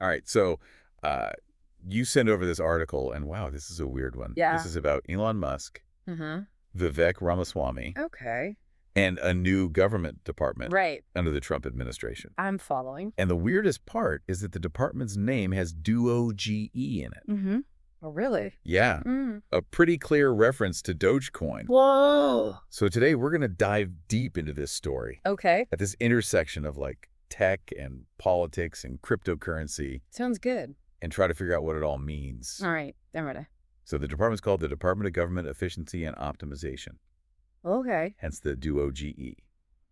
All right. So you send over this article, and wow, this is a weird one. Yeah. This is about Elon Musk, Mm-hmm. Vivek Ramaswamy, Okay. and a new government department Right. under the Trump administration. I'm following. And the weirdest part is that the department's name has DOGE in it. Mm-hmm. Oh, really? Yeah, a pretty clear reference to Dogecoin. Whoa. So today we're going to dive deep into this story Okay. at this intersection of like tech and politics and cryptocurrency Sounds good. and try to figure out what it all means. All right. I'm ready. So the department's called the Department of Government Efficiency and Optimization, Okay. hence the DOGE.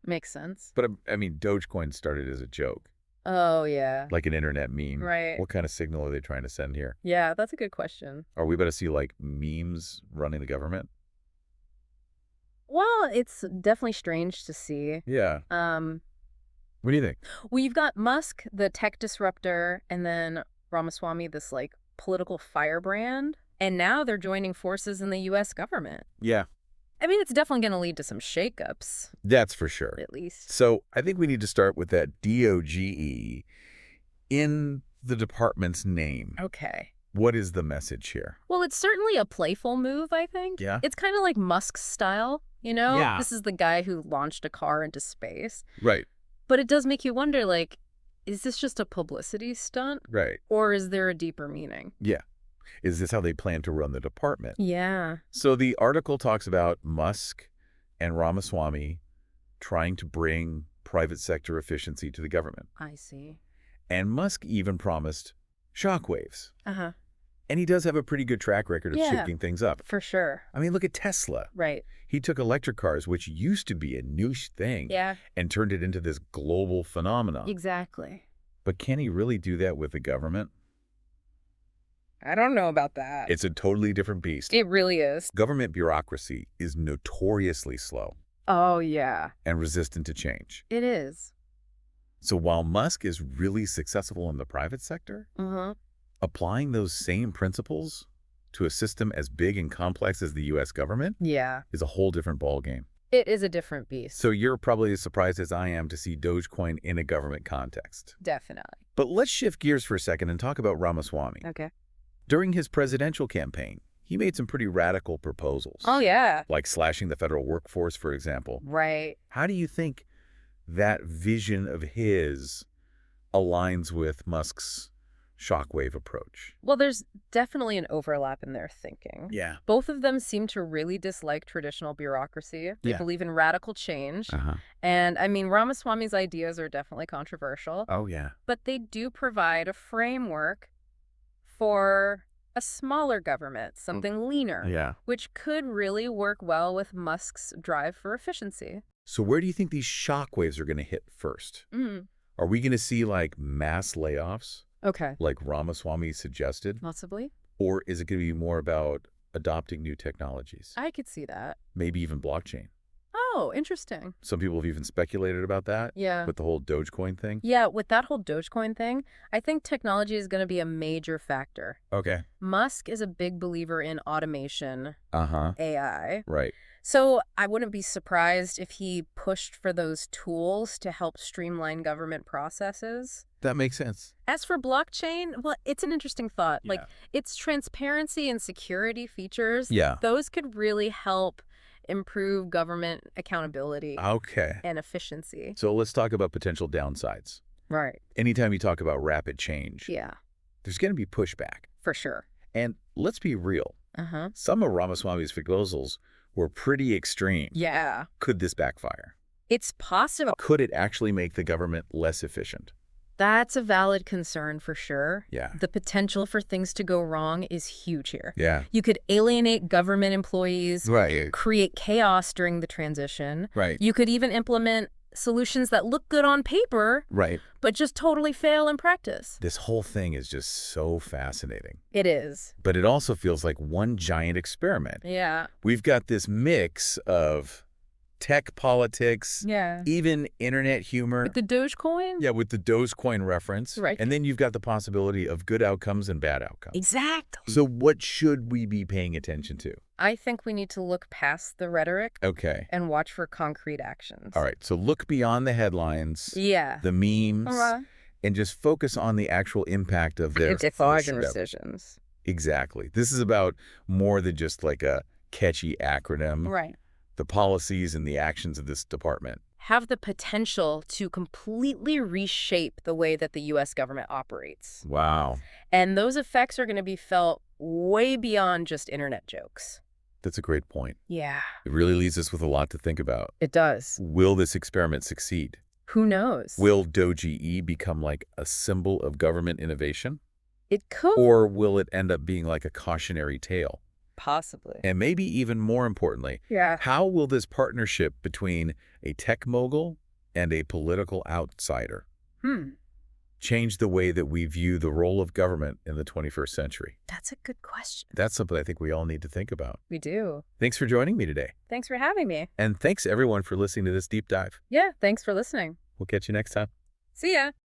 Makes sense. But I mean, Dogecoin started as a joke, Oh, yeah. like an internet meme. Right. What kind of signal are they trying to send here? Yeah, that's a good question. Are we about to see like memes running the government? Well, it's definitely strange to see. Yeah. What do you think? Well, you've got Musk, the tech disruptor, and then Ramaswamy, this like political firebrand. And now they're joining forces in the U.S. government. Yeah, I mean, it's definitely going to lead to some shakeups, that's for sure. at least. So I think we need to start with that DOGE in the department's name. Okay. What is the message here? Well, it's certainly a playful move, I think. Yeah. It's kind of like Musk's style, you know? Yeah. This is the guy who launched a car into space. Right, But it does make you wonder, like, is this just a publicity stunt? right. Or is there a deeper meaning? Yeah. Is this how they plan to run the department? Yeah. So the article talks about Musk and Ramaswamy trying to bring private sector efficiency to the government. I see. And Musk even promised shockwaves. Uh-huh. And he does have a pretty good track record of Yeah. shifting things up. For sure. I mean, look at Tesla. Right. He took electric cars, which used to be a niche thing, Yeah. and turned it into this global phenomenon. Exactly. But can he really do that with the government? I don't know about that. It's a totally different beast. It really is. Government bureaucracy is notoriously slow Oh, yeah. and resistant to change. It is. So while Musk is really successful in the private sector, Uh-huh. applying those same principles to a system as big and complex as the U.S. government Yeah. is a whole different ballgame. It is a different beast. So you're probably as surprised as I am to see Dogecoin in a government context. Definitely. But let's shift gears for a second and talk about Ramaswamy. Okay. During his presidential campaign, he made some pretty radical proposals. Oh, yeah. Like slashing the federal workforce, for example. Right. How do you think that vision of his aligns with Musk's shockwave approach? Well, there's definitely an overlap in their thinking. Yeah. Both of them seem to really dislike traditional bureaucracy. They Yeah. believe in radical change. Uh-huh. And I mean, Ramaswamy's ideas are definitely controversial, Oh, yeah. but they do provide a framework for a smaller government, something leaner, Yeah. which could really work well with Musk's drive for efficiency. So where do you think these shockwaves are going to hit first? Mm. Are we going to see like mass layoffs Okay. like Ramaswamy suggested? Possibly. Or is it going to be more about adopting new technologies? I could see that. Maybe even blockchain. Oh, interesting. Some people have even speculated about that Yeah. with the whole Dogecoin thing. Yeah, with that whole Dogecoin thing, I think technology is going to be a major factor. Okay. Musk is a big believer in automation, Uh-huh. AI. Right. So I wouldn't be surprised if he pushed for those tools to help streamline government processes. That makes sense. As for blockchain, well, it's an interesting thought. Like, Yeah. its transparency and security features, Yeah. those could really help improve government accountability Okay. and efficiency. So let's talk about potential downsides. Right. Anytime you talk about rapid change, Yeah, there's going to be pushback. for sure. And let's be real. Uh-huh. Some of Ramaswamy's proposals were pretty extreme. Yeah. Could this backfire? It's possible. Could it actually make the government less efficient? That's a valid concern for sure. Yeah. The potential for things to go wrong is huge here. Yeah. You could alienate government employees, Right. create chaos during the transition. Right. You could even implement solutions that look good on paper, Right. but just totally fail in practice. This whole thing is just so fascinating. It is. But it also feels like one giant experiment. Yeah. We've got this mix of tech politics, Yeah. even internet humor. With the Dogecoin? Yeah, with the Dogecoin reference. Right. And then you've got the possibility of good outcomes and bad outcomes. Exactly. So what should we be paying attention to? I think we need to look past the rhetoric Okay. and watch for concrete actions. All right. So look beyond the headlines, Yeah. the memes, All right. and just focus on the actual impact of their Bargain step. decisions. Exactly. This is about more than just like a catchy acronym. Right. The policies and the actions of this department Have the potential to completely reshape the way that the U.S. government operates. Wow. And those effects are going to be felt way beyond just internet jokes. That's a great point. Yeah. It really leaves us with a lot to think about. It does. Will this experiment succeed? Who knows? Will Doge become like a symbol of government innovation? It could. Or will it end up being like a cautionary tale? Possibly. And maybe even more importantly, Yeah. how will this partnership between a tech mogul and a political outsider change the way that we view the role of government in the 21st century? That's a good question. That's something I think we all need to think about. We do. Thanks for joining me today. Thanks for having me. And thanks everyone for listening to this deep dive. Yeah, thanks for listening. We'll catch you next time. See ya.